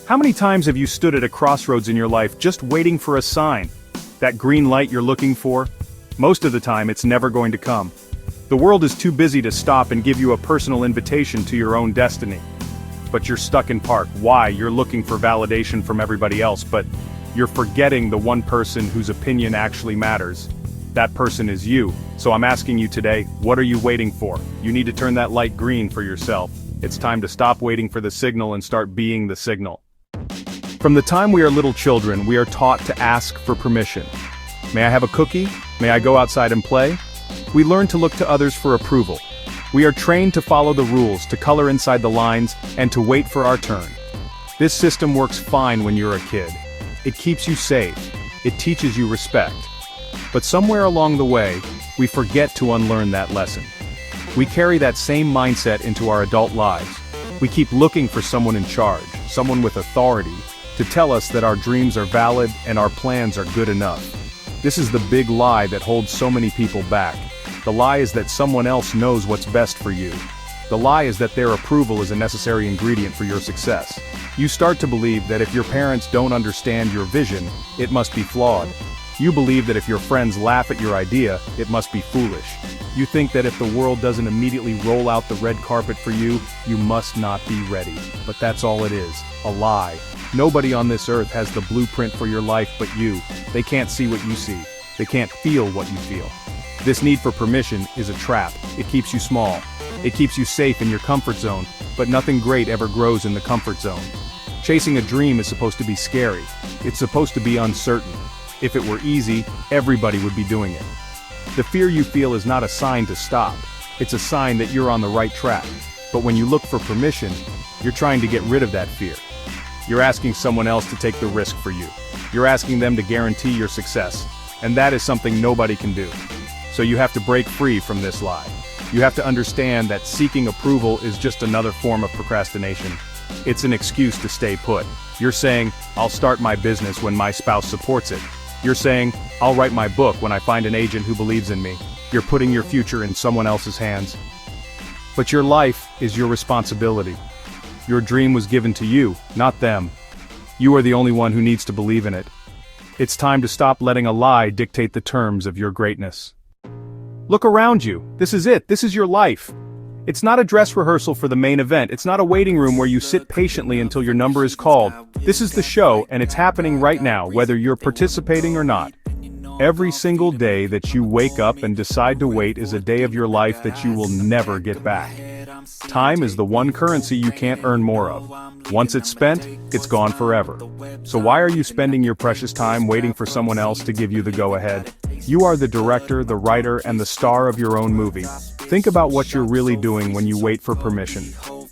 How many times have you stood at a crossroads in your life just waiting for a sign? That green light you're looking for? Most of the time, it's never going to come. The world is too busy to stop and give you a personal invitation to your own destiny. But you're stuck in park. Why? You're looking for validation from everybody else, but you're forgetting the one person whose opinion actually matters. That person is you. So I'm asking you today, what are you waiting for? You need to turn that light green for yourself. It's time to stop waiting for the signal and start being the signal. From the time we are little children, we are taught to ask for permission. May I have a cookie? May I go outside and play? We learn to look to others for approval. We are trained to follow the rules, to color inside the lines, and to wait for our turn. This system works fine when you're a kid. It keeps you safe. It teaches you respect. But somewhere along the way, we forget to unlearn that lesson. We carry that same mindset into our adult lives. We keep looking for someone in charge, someone with authority, to tell us that our dreams are valid and our plans are good enough. This is the big lie that holds so many people back. The lie is that someone else knows what's best for you. The lie is that their approval is a necessary ingredient for your success. You start to believe that if your parents don't understand your vision, it must be flawed. You believe that if your friends laugh at your idea, it must be foolish. You think that if the world doesn't immediately roll out the red carpet for you, you must not be ready. But that's all it is, a lie. Nobody on this earth has the blueprint for your life but you. They can't see what you see. They can't feel what you feel. This need for permission is a trap. It keeps you small. It keeps you safe in your comfort zone, but nothing great ever grows in the comfort zone. Chasing a dream is supposed to be scary. It's supposed to be uncertain. If it were easy, everybody would be doing it. The fear you feel is not a sign to stop. It's a sign that you're on the right track. But when you look for permission, you're trying to get rid of that fear. You're asking someone else to take the risk for you. You're asking them to guarantee your success. And that is something nobody can do. So you have to break free from this lie. You have to understand that seeking approval is just another form of procrastination. It's an excuse to stay put. You're saying, I'll start my business when my spouse supports it. You're saying, I'll write my book when I find an agent who believes in me. You're putting your future in someone else's hands. But your life is your responsibility. Your dream was given to you, not them. You are the only one who needs to believe in it. It's time to stop letting a lie dictate the terms of your greatness. Look around you. This is it. This is your life. It's not a dress rehearsal for the main event. It's not a waiting room where you sit patiently until your number is called. This is the show, and it's happening right now, whether you're participating or not. Every single day that you wake up and decide to wait is a day of your life that you will never get back. Time is the one currency you can't earn more of. Once it's spent, it's gone forever. So why are you spending your precious time waiting for someone else to give you the go-ahead? You are the director, the writer, and the star of your own movie. Think about what you're really doing when you wait for permission.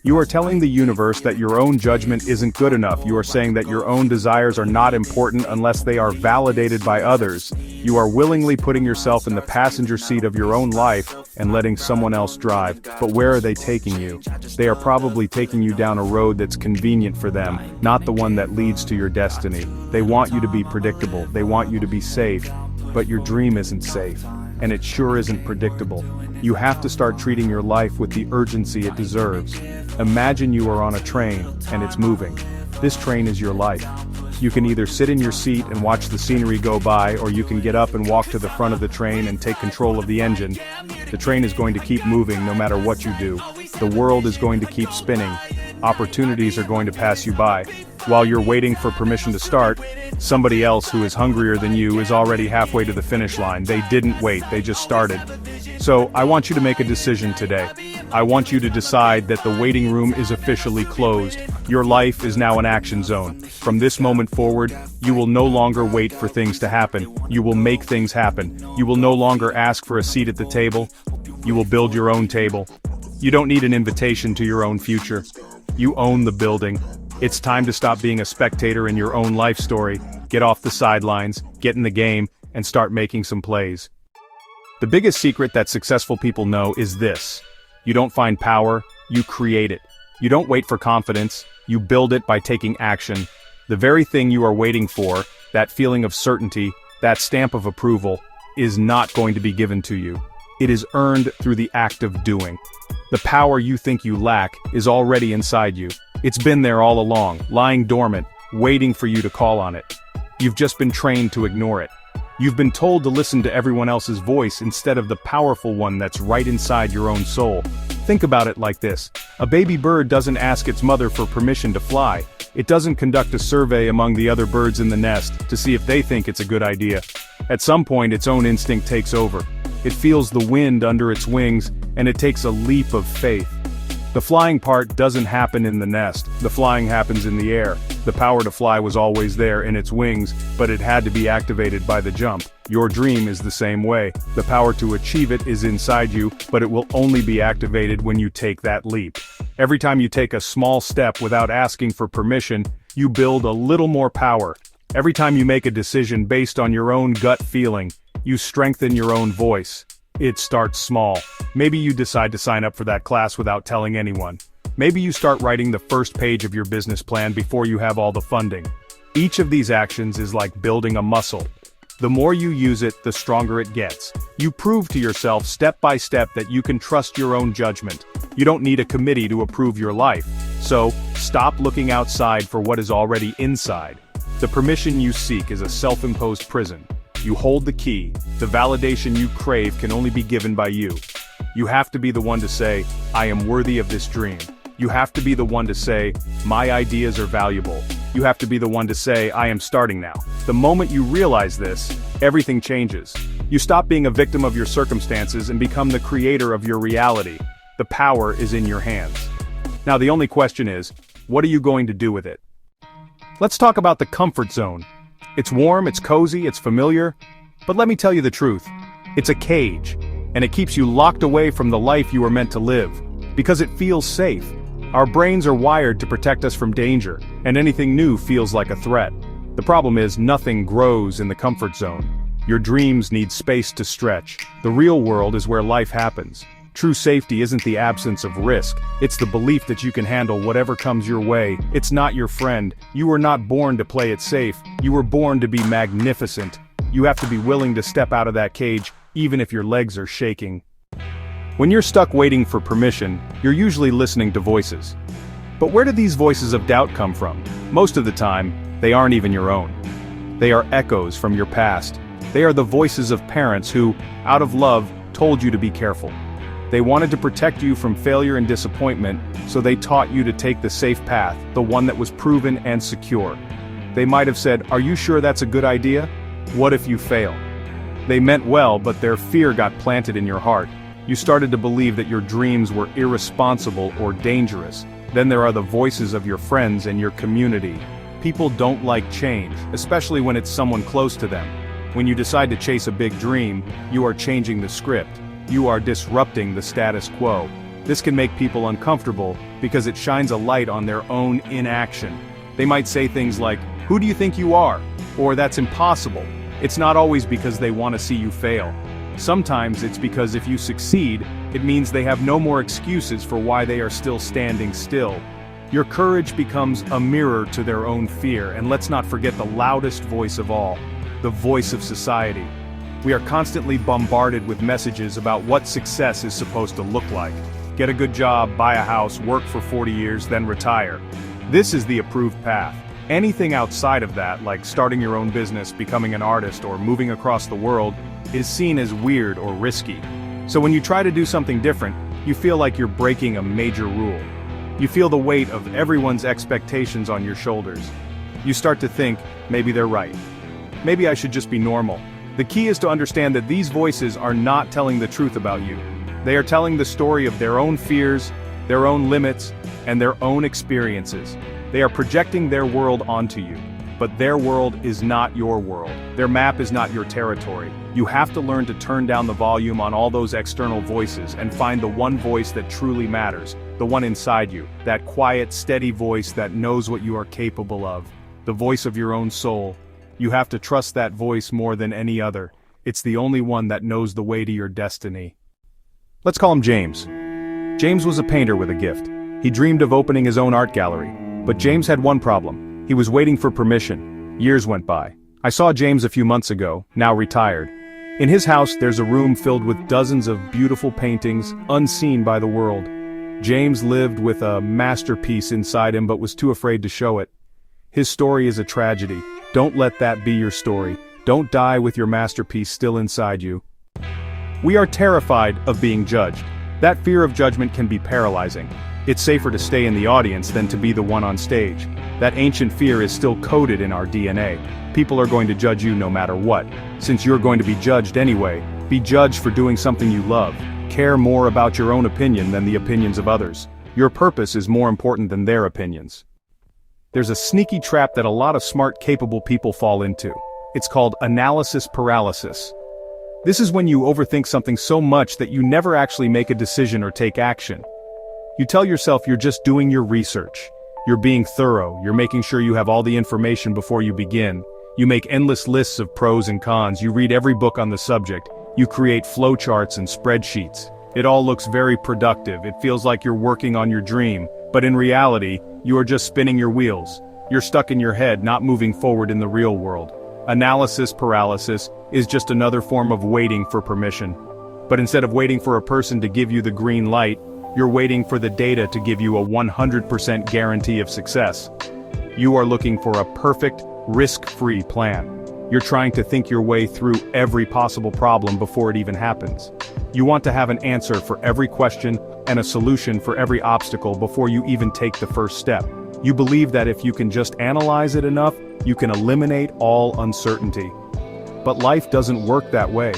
You are telling the universe that your own judgment isn't good enough. You are saying that your own desires are not important unless they are validated by others. You are willingly putting yourself in the passenger seat of your own life and letting someone else drive. But where are they taking you? They are probably taking you down a road that's convenient for them, not the one that leads to your destiny. They want you to be predictable. They want you to be safe. But your dream isn't safe, and it sure isn't predictable. You have to start treating your life with the urgency it deserves. Imagine you are on a train, and it's moving. This train is your life. You can either sit in your seat and watch the scenery go by, or you can get up and walk to the front of the train and take control of the engine. The train is going to keep moving no matter what you do. The world is going to keep spinning. Opportunities are going to pass you by. While you're waiting for permission to start, somebody else who is hungrier than you is already halfway to the finish line. They didn't wait, they just started. So, I want you to make a decision today. I want you to decide that the waiting room is officially closed. Your life is now an action zone. From this moment forward, you will no longer wait for things to happen. You will make things happen. You will no longer ask for a seat at the table. You will build your own table. You don't need an invitation to your own future. You own the building. It's time to stop being a spectator in your own life story, get off the sidelines, get in the game, and start making some plays. The biggest secret that successful people know is this. You don't find power, you create it. You don't wait for confidence, you build it by taking action. The very thing you are waiting for, that feeling of certainty, that stamp of approval, is not going to be given to you. It is earned through the act of doing. The power you think you lack is already inside you. It's been there all along, lying dormant, waiting for you to call on it. You've just been trained to ignore it. You've been told to listen to everyone else's voice instead of the powerful one that's right inside your own soul. Think about it like this. A baby bird doesn't ask its mother for permission to fly. It doesn't conduct a survey among the other birds in the nest to see if they think it's a good idea. At some point, its own instinct takes over. It feels the wind under its wings, and it takes a leap of faith. The flying part doesn't happen in the nest. The flying happens in the air. The power to fly was always there in its wings, but it had to be activated by the jump. Your dream is the same way. The power to achieve it is inside you, but it will only be activated when you take that leap. Every time you take a small step without asking for permission, you build a little more power. Every time you make a decision based on your own gut feeling, you strengthen your own voice. It starts small. Maybe you decide to sign up for that class without telling anyone. Maybe you start writing the first page of your business plan before you have all the funding. Each of these actions is like building a muscle. The more you use it, the stronger it gets. You prove to yourself step by step that you can trust your own judgment. You don't need a committee to approve your life. So, stop looking outside for what is already inside. The permission you seek is a self-imposed prison. You hold the key. The validation you crave can only be given by you. You have to be the one to say, I am worthy of this dream. You have to be the one to say, my ideas are valuable. You have to be the one to say, I am starting now. The moment you realize this, everything changes. You stop being a victim of your circumstances and become the creator of your reality. The power is in your hands. Now the only question is, what are you going to do with it? Let's talk about the comfort zone. It's warm, it's cozy, it's familiar. But let me tell you the truth. It's a cage, and it keeps you locked away from the life you were meant to live. Because it feels safe. Our brains are wired to protect us from danger, and anything new feels like a threat. The problem is, nothing grows in the comfort zone. Your dreams need space to stretch. The real world is where life happens. True safety isn't the absence of risk, it's the belief that you can handle whatever comes your way. It's not your friend. You were not born to play it safe. You were born to be magnificent. You have to be willing to step out of that cage, even if your legs are shaking. When you're stuck waiting for permission, you're usually listening to voices. But where do these voices of doubt come from? Most of the time, they aren't even your own. They are echoes from your past. They are the voices of parents who, out of love, told you to be careful. They wanted to protect you from failure and disappointment, so they taught you to take the safe path, the one that was proven and secure. They might have said, are you sure that's a good idea? What if you fail? They meant well, but their fear got planted in your heart. You started to believe that your dreams were irresponsible or dangerous. Then there are the voices of your friends and your community. People don't like change, especially when it's someone close to them. When you decide to chase a big dream, you are changing the script. You are disrupting the status quo. This can make people uncomfortable because it shines a light on their own inaction. They might say things like, who do you think you are? Or that's impossible. It's not always because they want to see you fail. Sometimes it's because if you succeed, it means they have no more excuses for why they are still standing still. Your courage becomes a mirror to their own fear, and let's not forget the loudest voice of all, the voice of society. We are constantly bombarded with messages about what success is supposed to look like. Get a good job, buy a house, work for 40 years, then retire. This is the approved path. Anything outside of that, like starting your own business, becoming an artist, or moving across the world, is seen as weird or risky. So when you try to do something different, you feel like you're breaking a major rule. You feel the weight of everyone's expectations on your shoulders. You start to think, maybe they're right. Maybe I should just be normal. The key is to understand that these voices are not telling the truth about you. They are telling the story of their own fears, their own limits, and their own experiences. They are projecting their world onto you. But their world is not your world. Their map is not your territory. You have to learn to turn down the volume on all those external voices and find the one voice that truly matters, the one inside you, that quiet, steady voice that knows what you are capable of, the voice of your own soul. You have to trust that voice more than any other. It's the only one that knows the way to your destiny. Let's call him James. James was a painter with a gift. He dreamed of opening his own art gallery. But James had one problem. He was waiting for permission. Years went by. I saw James a few months ago, now retired. In his house, there's a room filled with dozens of beautiful paintings, unseen by the world. James lived with a masterpiece inside him but was too afraid to show it. His story is a tragedy. Don't let that be your story. Don't die with your masterpiece still inside you. We are terrified of being judged. That fear of judgment can be paralyzing. It's safer to stay in the audience than to be the one on stage. That ancient fear is still coded in our DNA. People are going to judge you no matter what. Since you're going to be judged anyway, be judged for doing something you love. Care more about your own opinion than the opinions of others. Your purpose is more important than their opinions. There's a sneaky trap that a lot of smart, capable people fall into. It's called analysis paralysis. This is when you overthink something so much that you never actually make a decision or take action. You tell yourself you're just doing your research. You're being thorough, you're making sure you have all the information before you begin. You make endless lists of pros and cons, you read every book on the subject, you create flowcharts and spreadsheets. It all looks very productive, it feels like you're working on your dream, but in reality, you are just spinning your wheels. You're stuck in your head, not moving forward in the real world. Analysis paralysis is just another form of waiting for permission. But instead of waiting for a person to give you the green light, you're waiting for the data to give you a 100% guarantee of success. You are looking for a perfect, risk-free plan. You're trying to think your way through every possible problem before it even happens. You want to have an answer for every question and a solution for every obstacle before you even take the first step. You believe that if you can just analyze it enough, you can eliminate all uncertainty. But life doesn't work that way.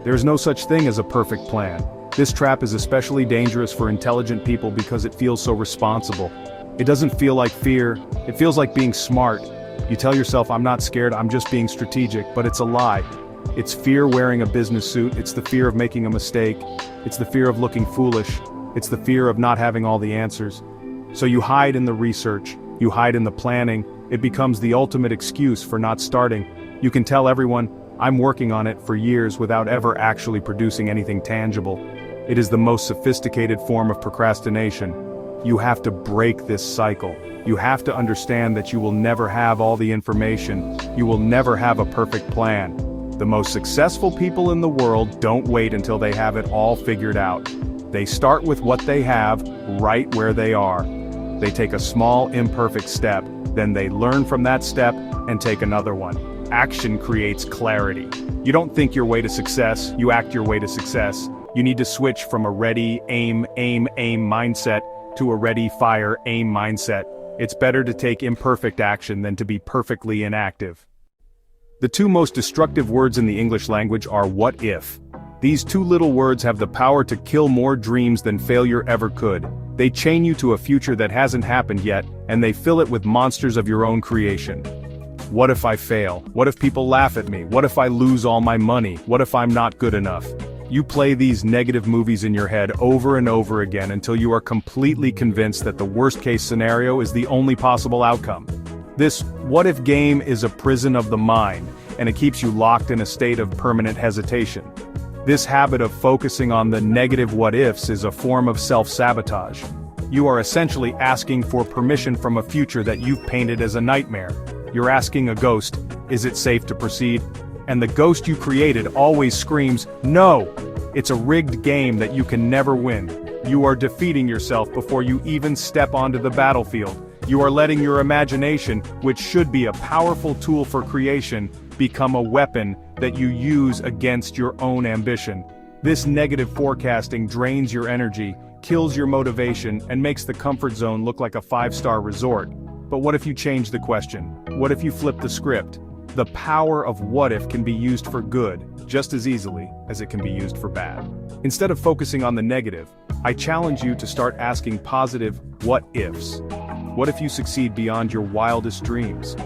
There's no such thing as a perfect plan. This trap is especially dangerous for intelligent people because it feels so responsible. It doesn't feel like fear, it feels like being smart. You tell yourself, I'm not scared, I'm just being strategic, but it's a lie. It's fear wearing a business suit, it's the fear of making a mistake, it's the fear of looking foolish, it's the fear of not having all the answers. So you hide in the research, you hide in the planning, it becomes the ultimate excuse for not starting. You can tell everyone, I'm working on it for years without ever actually producing anything tangible. It is the most sophisticated form of procrastination. You have to break this cycle. You have to understand that you will never have all the information. You will never have a perfect plan. The most successful people in the world don't wait until they have it all figured out. They start with what they have, right where they are. They take a small, imperfect step, then they learn from that step and take another one. Action creates clarity. You don't think your way to success, you act your way to success. You need to switch from a ready, aim mindset to a ready, fire, aim mindset. It's better to take imperfect action than to be perfectly inactive. The two most destructive words in the English language are what if. These two little words have the power to kill more dreams than failure ever could. They chain you to a future that hasn't happened yet, and they fill it with monsters of your own creation. What if I fail? What if people laugh at me? What if I lose all my money? What if I'm not good enough? You play these negative movies in your head over and over again until you are completely convinced that the worst-case scenario is the only possible outcome. This what-if game is a prison of the mind, and it keeps you locked in a state of permanent hesitation. This habit of focusing on the negative what-ifs is a form of self-sabotage. You are essentially asking for permission from a future that you've painted as a nightmare. You're asking a ghost, is it safe to proceed? And the ghost you created always screams, no! It's a rigged game that you can never win. You are defeating yourself before you even step onto the battlefield. You are letting your imagination, which should be a powerful tool for creation, become a weapon that you use against your own ambition. This negative forecasting drains your energy, kills your motivation, and makes the comfort zone look like a 5-star resort. But what if you change the question? What if you flip the script? The power of what if can be used for good, just as easily as it can be used for bad. Instead of focusing on the negative, I challenge you to start asking positive what ifs. What if you succeed beyond your wildest dreams?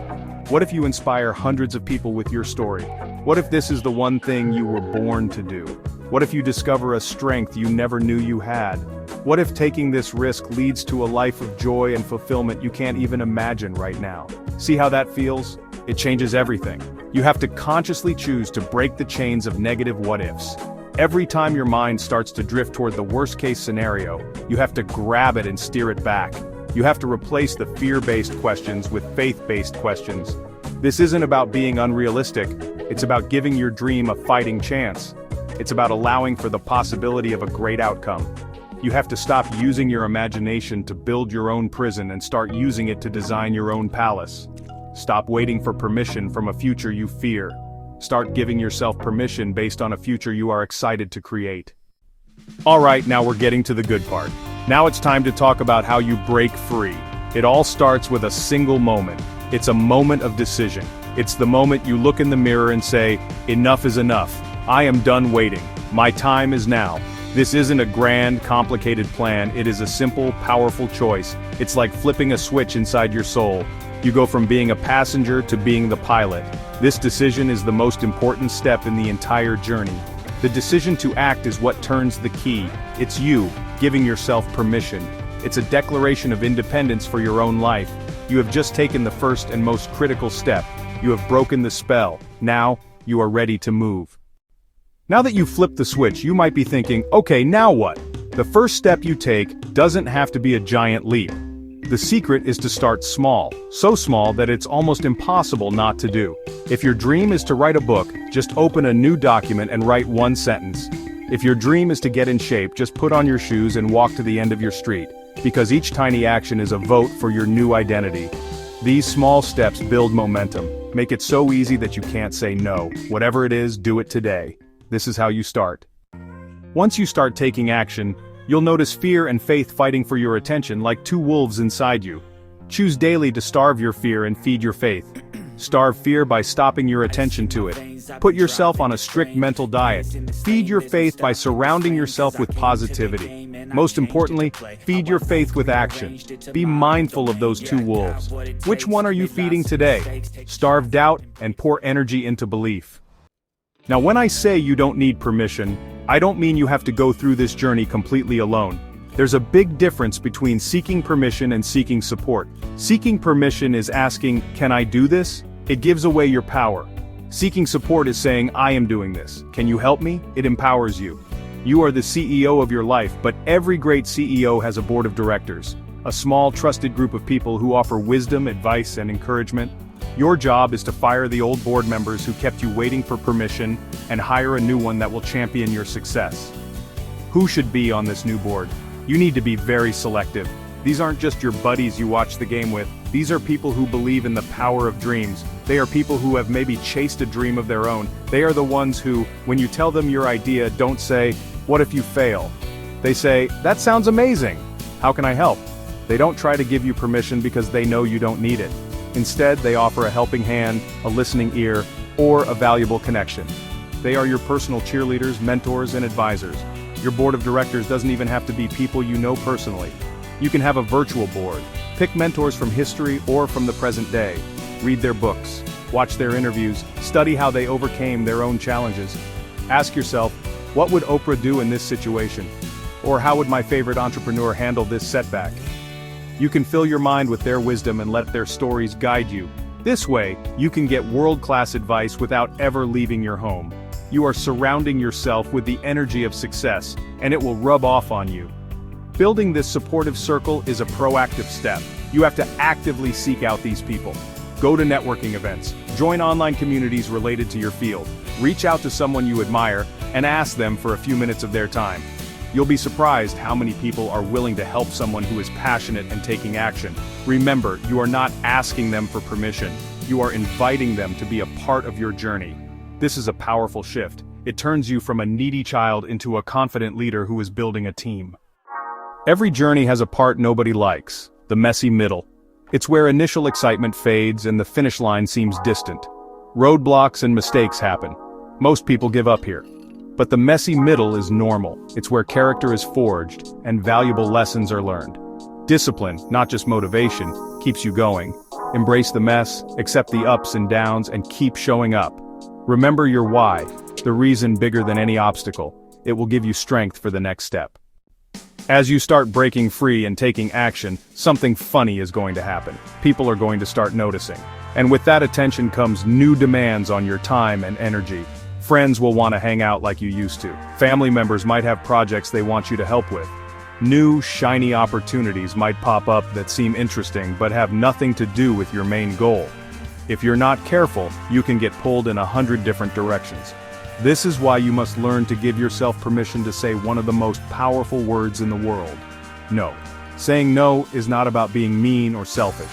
What if you inspire hundreds of people with your story? What if this is the one thing you were born to do? What if you discover a strength you never knew you had? What if taking this risk leads to a life of joy and fulfillment you can't even imagine right now? See how that feels? It changes everything. You have to consciously choose to break the chains of negative what-ifs. Every time your mind starts to drift toward the worst-case scenario, you have to grab it and steer it back. You have to replace the fear-based questions with faith-based questions. This isn't about being unrealistic, it's about giving your dream a fighting chance. It's about allowing for the possibility of a great outcome. You have to stop using your imagination to build your own prison and start using it to design your own palace. Stop waiting for permission from a future you fear. Start giving yourself permission based on a future you are excited to create. Alright, now we're getting to the good part. Now it's time to talk about how you break free. It all starts with a single moment. It's a moment of decision. It's the moment you look in the mirror and say, enough is enough. I am done waiting. My time is now. This isn't a grand, complicated plan. It is a simple, powerful choice. It's like flipping a switch inside your soul. You go from being a passenger to being the pilot. This decision is the most important step in the entire journey. The decision to act is what turns the key. It's you, giving yourself permission. It's a declaration of independence for your own life. You have just taken the first and most critical step. You have broken the spell. Now, you are ready to move. Now that you've flipped the switch, you might be thinking, okay, now what? The first step you take doesn't have to be a giant leap. The secret is to start small, so small that it's almost impossible not to do. If your dream is to write a book, just open a new document and write one sentence. If your dream is to get in shape, just put on your shoes and walk to the end of your street, because each tiny action is a vote for your new identity. These small steps build momentum, make it so easy that you can't say no. Whatever it is, do it today. This is how you start. Once you start taking action, you'll notice fear and faith fighting for your attention like two wolves inside you. Choose daily to starve your fear and feed your faith. Starve fear by stopping your attention to it. Put yourself on a strict mental diet. Feed your faith by surrounding yourself with positivity. Most importantly, feed your faith with action. Be mindful of those two wolves. Which one are you feeding today? Starve doubt and pour energy into belief. Now when I say you don't need permission, I don't mean you have to go through this journey completely alone. There's a big difference between seeking permission and seeking support. Seeking permission is asking, can I do this? It gives away your power. Seeking support is saying, I am doing this. Can you help me? It empowers you. You are the CEO of your life, but every great CEO has a board of directors. A small, trusted group of people who offer wisdom, advice, and encouragement. Your job is to fire the old board members who kept you waiting for permission and hire a new one that will champion your success. Who should be on this new board? You need to be very selective. These aren't just your buddies you watch the game with. These are people who believe in the power of dreams. They are people who have maybe chased a dream of their own. They are the ones who, when you tell them your idea, don't say, what if you fail? They say, that sounds amazing. How can I help? They don't try to give you permission because they know you don't need it. Instead, they offer a helping hand, a listening ear, or a valuable connection. They are your personal cheerleaders, mentors, and advisors. Your board of directors doesn't even have to be people you know personally. You can have a virtual board. Pick mentors from history or from the present day. Read their books. Watch their interviews. Study how they overcame their own challenges. Ask yourself, what would Oprah do in this situation? Or how would my favorite entrepreneur handle this setback? You can fill your mind with their wisdom and let their stories guide you. This way, you can get world-class advice without ever leaving your home. You are surrounding yourself with the energy of success, and it will rub off on you. Building this supportive circle is a proactive step. You have to actively seek out these people. Go to networking events, join online communities related to your field, reach out to someone you admire, and ask them for a few minutes of their time. You'll be surprised how many people are willing to help someone who is passionate and taking action. Remember, you are not asking them for permission. You are inviting them to be a part of your journey. This is a powerful shift. It turns you from a needy child into a confident leader who is building a team. Every journey has a part nobody likes, the messy middle. It's where initial excitement fades and the finish line seems distant. Roadblocks and mistakes happen. Most people give up here. But the messy middle is normal. It's where character is forged and valuable lessons are learned. Discipline, not just motivation, keeps you going. Embrace the mess, accept the ups and downs, and keep showing up. Remember your why, the reason bigger than any obstacle. It will give you strength for the next step. As you start breaking free and taking action, something funny is going to happen. People are going to start noticing. And with that attention comes new demands on your time and energy. Friends will want to hang out like you used to. Family members might have projects they want you to help with. New, shiny opportunities might pop up that seem interesting but have nothing to do with your main goal. If you're not careful, you can get pulled in 100 different directions. This is why you must learn to give yourself permission to say one of the most powerful words in the world. No. Saying no is not about being mean or selfish.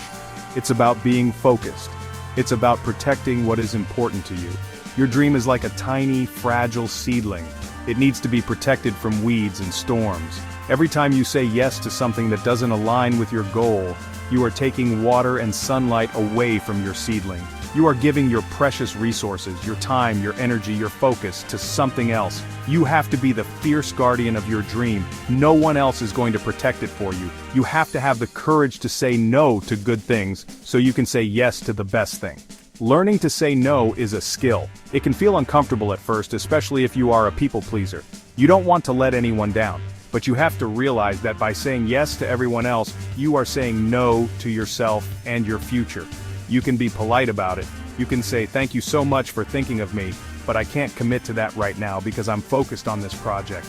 It's about being focused. It's about protecting what is important to you. Your dream is like a tiny, fragile seedling. It needs to be protected from weeds and storms. Every time you say yes to something that doesn't align with your goal, you are taking water and sunlight away from your seedling. You are giving your precious resources, your time, your energy, your focus, to something else. You have to be the fierce guardian of your dream. No one else is going to protect it for you. You have to have the courage to say no to good things, so you can say yes to the best thing. Learning to say no is a skill. It can feel uncomfortable at first, especially if you are a people pleaser. You don't want to let anyone down, but you have to realize that by saying yes to everyone else, you are saying no to yourself and your future. You can be polite about it. You can say, "Thank you so much for thinking of me, but I can't commit to that right now because I'm focused on this project."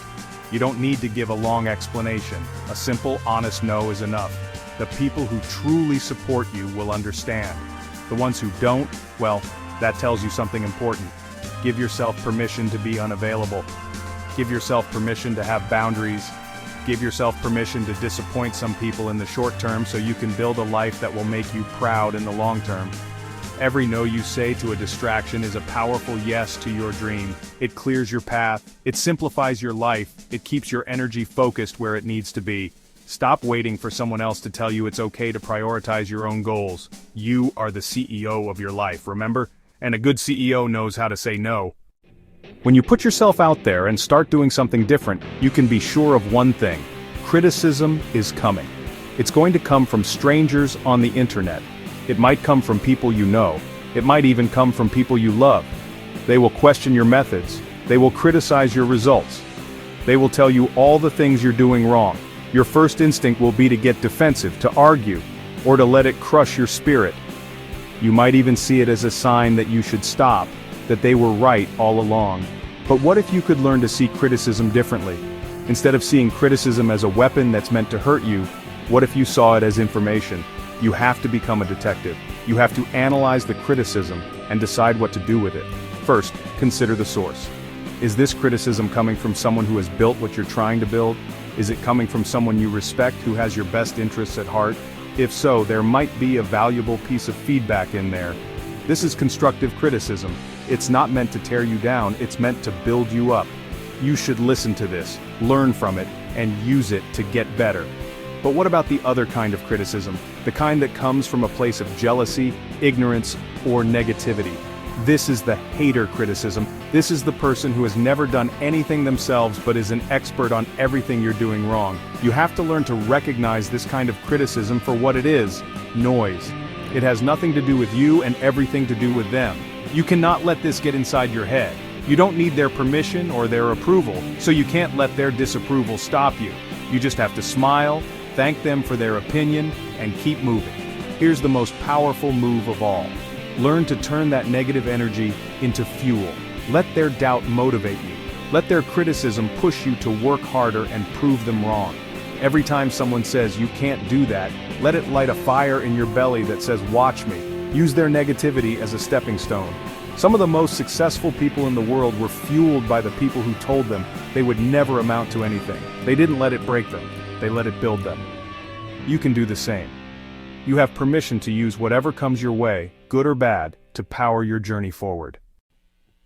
You don't need to give a long explanation. A simple, honest no is enough. The people who truly support you will understand. The ones who don't, well, that tells you something important. Give yourself permission to be unavailable. Give yourself permission to have boundaries. Give yourself permission to disappoint some people in the short term so you can build a life that will make you proud in the long term. Every no you say to a distraction is a powerful yes to your dream. It clears your path, it simplifies your life, it keeps your energy focused where it needs to be. Stop waiting for someone else to tell you it's okay to prioritize your own goals. You are the CEO of your life, remember? And a good CEO knows how to say no. When you put yourself out there and start doing something different, you can be sure of one thing. Criticism is coming. It's going to come from strangers on the internet. It might come from people you know. It might even come from people you love. They will question your methods. They will criticize your results. They will tell you all the things you're doing wrong. Your first instinct will be to get defensive, to argue, or to let it crush your spirit. You might even see it as a sign that you should stop, that they were right all along. But what if you could learn to see criticism differently? Instead of seeing criticism as a weapon that's meant to hurt you, what if you saw it as information? You have to become a detective. You have to analyze the criticism and decide what to do with it. First, consider the source. Is this criticism coming from someone who has built what you're trying to build? Is it coming from someone you respect who has your best interests at heart? If so, there might be a valuable piece of feedback in there. This is constructive criticism. It's not meant to tear you down, it's meant to build you up. You should listen to this, learn from it, and use it to get better. But what about the other kind of criticism? The kind that comes from a place of jealousy, ignorance, or negativity. This is the hater criticism. This is the person who has never done anything themselves but is an expert on everything you're doing wrong. You have to learn to recognize this kind of criticism for what it is: noise. It has nothing to do with you and everything to do with them. You cannot let this get inside your head. You don't need their permission or their approval, so you can't let their disapproval stop you. You just have to smile, thank them for their opinion, and keep moving. Here's the most powerful move of all. Learn to turn that negative energy into fuel. Let their doubt motivate you. Let their criticism push you to work harder and prove them wrong. Every time someone says you can't do that, let it light a fire in your belly that says, "Watch me." Use their negativity as a stepping stone. Some of the most successful people in the world were fueled by the people who told them they would never amount to anything. They didn't let it break them, they let it build them. You can do the same. You have permission to use whatever comes your way, good or bad, to power your journey forward.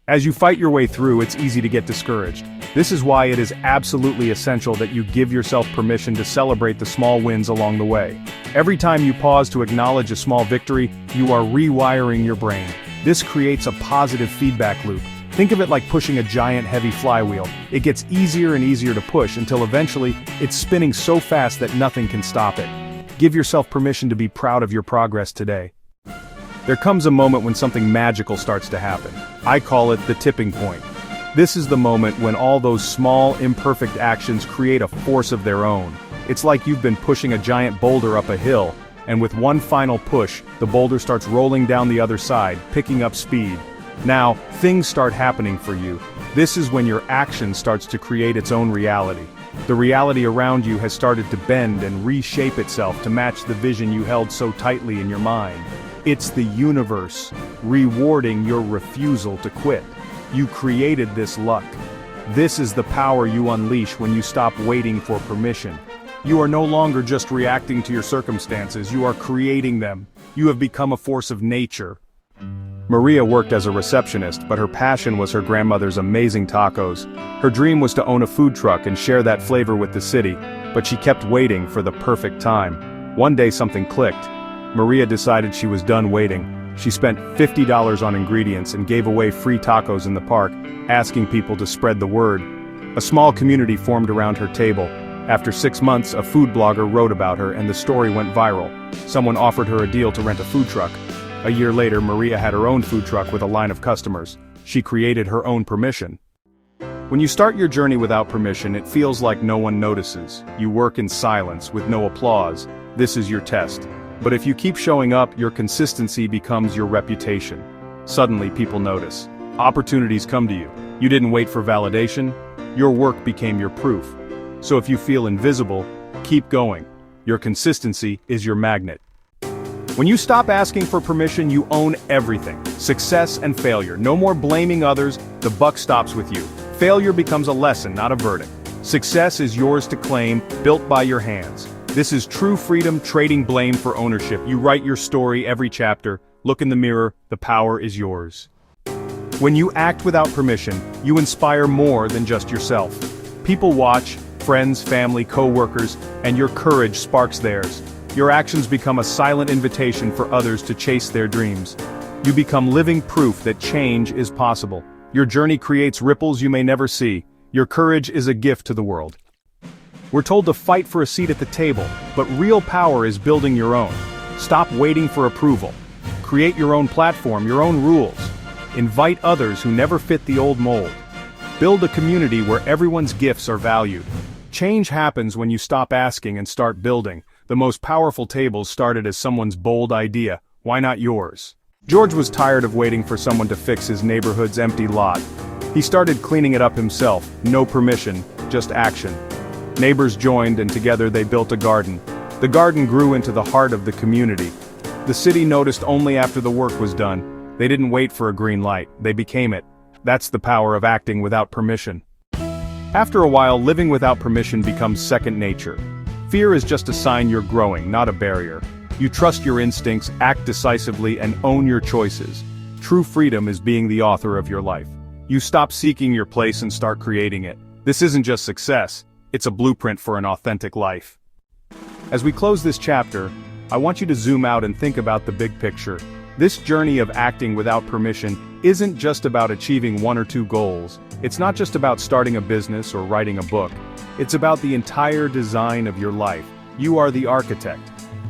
As you fight your way through, it's easy to get discouraged. This is why it is absolutely essential that you give yourself permission to celebrate the small wins along the way. Every time you pause to acknowledge a small victory, you are rewiring your brain. This creates a positive feedback loop. Think of it like pushing a giant heavy flywheel. It gets easier and easier to push until eventually it's spinning so fast that nothing can stop it. Give yourself permission to be proud of your progress today. There comes a moment when something magical starts to happen. I call it the tipping point. This is the moment when all those small, imperfect actions create a force of their own. It's like you've been pushing a giant boulder up a hill, and with one final push, the boulder starts rolling down the other side, picking up speed. Now, things start happening for you. This is when your action starts to create its own reality. The reality around you has started to bend and reshape itself to match the vision you held so tightly in your mind. It's the universe rewarding your refusal to quit. You created this luck. This is the power you unleash when you stop waiting for permission. You are no longer just reacting to your circumstances, you are creating them. You have become a force of nature. Maria worked as a receptionist, but her passion was her grandmother's amazing tacos. Her dream was to own a food truck and share that flavor with the city, but she kept waiting for the perfect time. One day something clicked. Maria decided she was done waiting. She spent $50 on ingredients and gave away free tacos in the park, asking people to spread the word. A small community formed around her table. After 6 months, a food blogger wrote about her and the story went viral. Someone offered her a deal to rent a food truck. A year later, Maria had her own food truck with a line of customers. She created her own permission. When you start your journey without permission, it feels like no one notices. You work in silence, with no applause. This is your test. But if you keep showing up, your consistency becomes your reputation. Suddenly, people notice. Opportunities come to you. You didn't wait for validation. Your work became your proof. So if you feel invisible, keep going. Your consistency is your magnet. When you stop asking for permission, you own everything. Success and failure. No more blaming others, the buck stops with you. Failure becomes a lesson, not a verdict. Success is yours to claim, built by your hands. This is true freedom, trading blame for ownership. You write your story every chapter. Look in the mirror, the power is yours. When you act without permission, you inspire more than just yourself. People watch, friends, family, co-workers, and your courage sparks theirs. Your actions become a silent invitation for others to chase their dreams. You become living proof that change is possible. Your journey creates ripples you may never see. Your courage is a gift to the world. We're told to fight for a seat at the table, but real power is building your own. Stop waiting for approval. Create your own platform, your own rules. Invite others who never fit the old mold. Build a community where everyone's gifts are valued. Change happens when you stop asking and start building. The most powerful tables started as someone's bold idea. Why not yours? George was tired of waiting for someone to fix his neighborhood's empty lot. He started cleaning it up himself. No permission, just action. Neighbors joined and together they built a garden. The garden grew into the heart of the community. The city noticed only after the work was done. They didn't wait for a green light, they became it. That's the power of acting without permission. After a while, living without permission becomes second nature. Fear is just a sign you're growing, not a barrier. You trust your instincts, act decisively, and own your choices. True freedom is being the author of your life. You stop seeking your place and start creating it. This isn't just success, it's a blueprint for an authentic life. As we close this chapter, I want you to zoom out and think about the big picture. This journey of acting without permission isn't just about achieving 1 or 2 goals. It's not just about starting a business or writing a book. It's about the entire design of your life. You are the architect.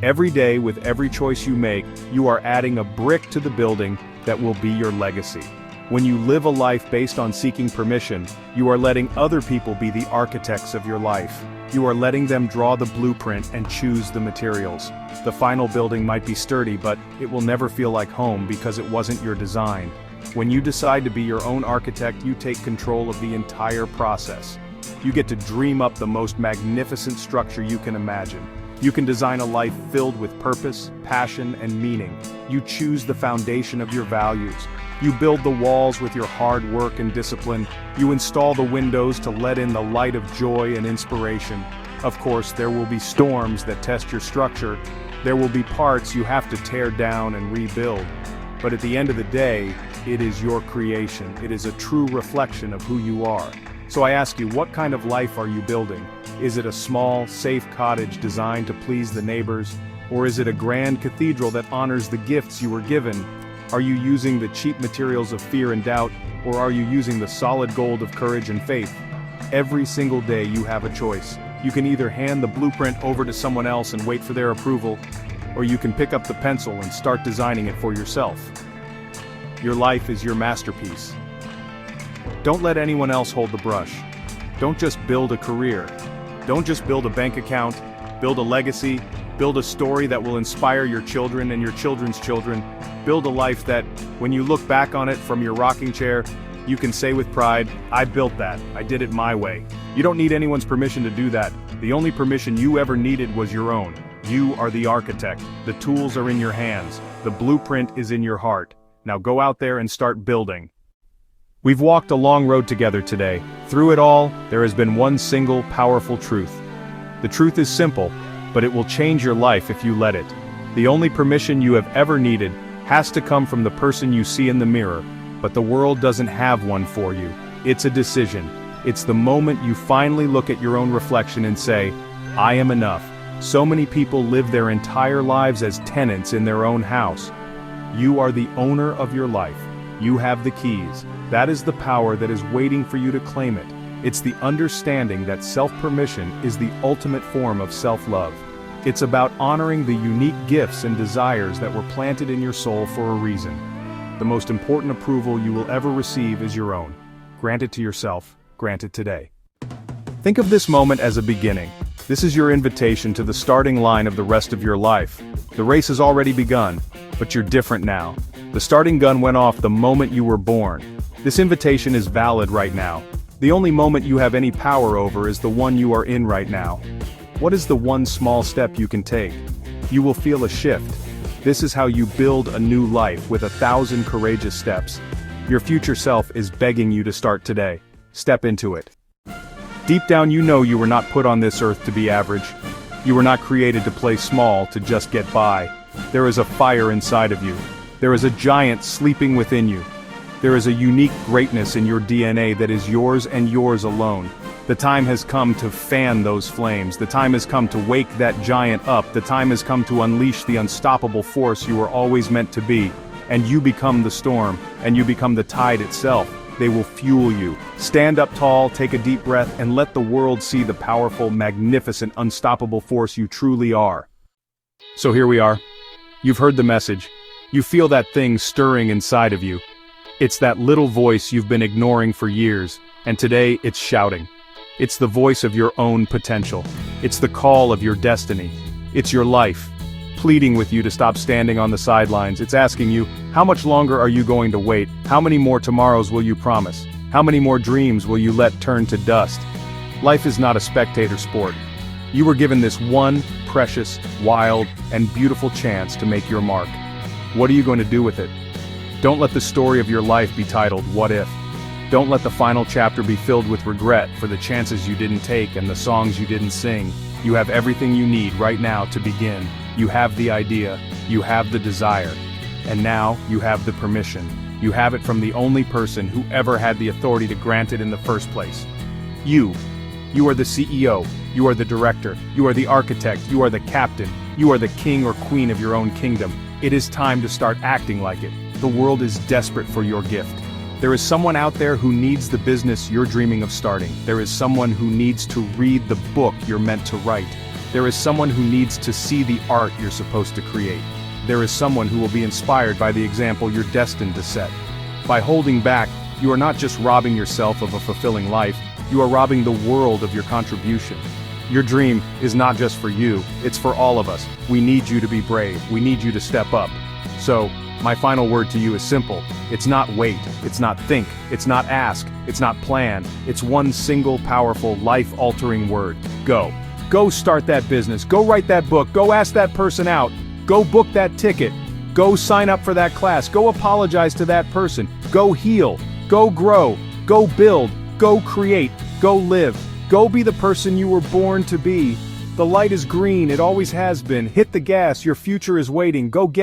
Every day, with every choice you make, you are adding a brick to the building that will be your legacy. When you live a life based on seeking permission, you are letting other people be the architects of your life. You are letting them draw the blueprint and choose the materials. The final building might be sturdy, but it will never feel like home because it wasn't your design. When you decide to be your own architect, you take control of the entire process. You get to dream up the most magnificent structure you can imagine. You can design a life filled with purpose, passion, and meaning. You choose the foundation of your values. You build the walls with your hard work and discipline. You install the windows to let in the light of joy and inspiration. Of course, there will be storms that test your structure. There will be parts you have to tear down and rebuild. But at the end of the day, it is your creation. It is a true reflection of who you are. So I ask you, what kind of life are you building? Is it a small, safe cottage designed to please the neighbors? Or is it a grand cathedral that honors the gifts you were given? Are you using the cheap materials of fear and doubt, or are you using the solid gold of courage and faith? Every single day you have a choice. You can either hand the blueprint over to someone else and wait for their approval, or you can pick up the pencil and start designing it for yourself. Your life is your masterpiece. Don't let anyone else hold the brush. Don't just build a career. Don't just build a bank account. Build a legacy. Build a story that will inspire your children and your children's children. Build a life that, when you look back on it from your rocking chair, you can say with pride, I built that. I did it my way. You don't need anyone's permission to do that. The only permission you ever needed was your own. You are the architect. The tools are in your hands. The blueprint is in your heart. Now go out there and start building. We've walked a long road together today. Through it all, there has been one single, powerful truth. The truth is simple, but it will change your life if you let it. The only permission you have ever needed has to come from the person you see in the mirror, but the world doesn't have one for you. It's a decision. It's the moment you finally look at your own reflection and say, I am enough. So many people live their entire lives as tenants in their own house. You are the owner of your life. You have the keys. That is the power that is waiting for you to claim it. It's the understanding that self-permission is the ultimate form of self-love. It's about honoring the unique gifts and desires that were planted in your soul for a reason. The most important approval you will ever receive is your own. Grant it to yourself. Grant it today. Think of this moment as a beginning. This is your invitation to the starting line of the rest of your life. The race has already begun, but you're different now. The starting gun went off the moment you were born. This invitation is valid right now. The only moment you have any power over is the one you are in right now. What is the one small step you can take? You will feel a shift. This is how you build a new life with 1,000 courageous steps. Your future self is begging you to start today. Step into it. Deep down you know you were not put on this earth to be average. You were not created to play small to just get by. There is a fire inside of you. There is a giant sleeping within you. There is a unique greatness in your DNA that is yours and yours alone. The time has come to fan those flames. The time has come to wake that giant up. The time has come to unleash the unstoppable force you were always meant to be. And you become the storm, and you become the tide itself. They will fuel you. Stand up tall, take a deep breath, and let the world see the powerful, magnificent, unstoppable force you truly are. So here we are. You've heard the message. You feel that thing stirring inside of you. It's that little voice you've been ignoring for years, and today it's shouting. It's the voice of your own potential. It's the call of your destiny. It's your life, pleading with you to stop standing on the sidelines. It's asking you, how much longer are you going to wait? How many more tomorrows will you promise? How many more dreams will you let turn to dust? Life is not a spectator sport. You were given this one precious, wild, and beautiful chance to make your mark. What are you going to do with it? Don't let the story of your life be titled, What If? Don't let the final chapter be filled with regret for the chances you didn't take and the songs you didn't sing. You have everything you need right now to begin. You have the idea, you have the desire, and now you have the permission. You have it from the only person who ever had the authority to grant it in the first place. You. You are the CEO, you are the director, you are the architect, you are the captain, you are the king or queen of your own kingdom. It is time to start acting like it. The world is desperate for your gift. There is someone out there who needs the business you're dreaming of starting. There is someone who needs to read the book you're meant to write. There is someone who needs to see the art you're supposed to create. There is someone who will be inspired by the example you're destined to set. By holding back, you are not just robbing yourself of a fulfilling life, you are robbing the world of your contribution. Your dream is not just for you, it's for all of us. We need you to be brave. We need you to step up. So, my final word to you is simple. It's not wait, it's not think, it's not ask, it's not plan. It's one single powerful, life-altering word. Go. Go start that business. Go write that book. Go ask that person out. Go book that ticket. Go sign up for that class. Go apologize to that person. Go heal. Go grow. Go build. Go create. Go live. Go be the person you were born to be. The light is green. It always has been. Hit the gas. Your future is waiting. Go get it.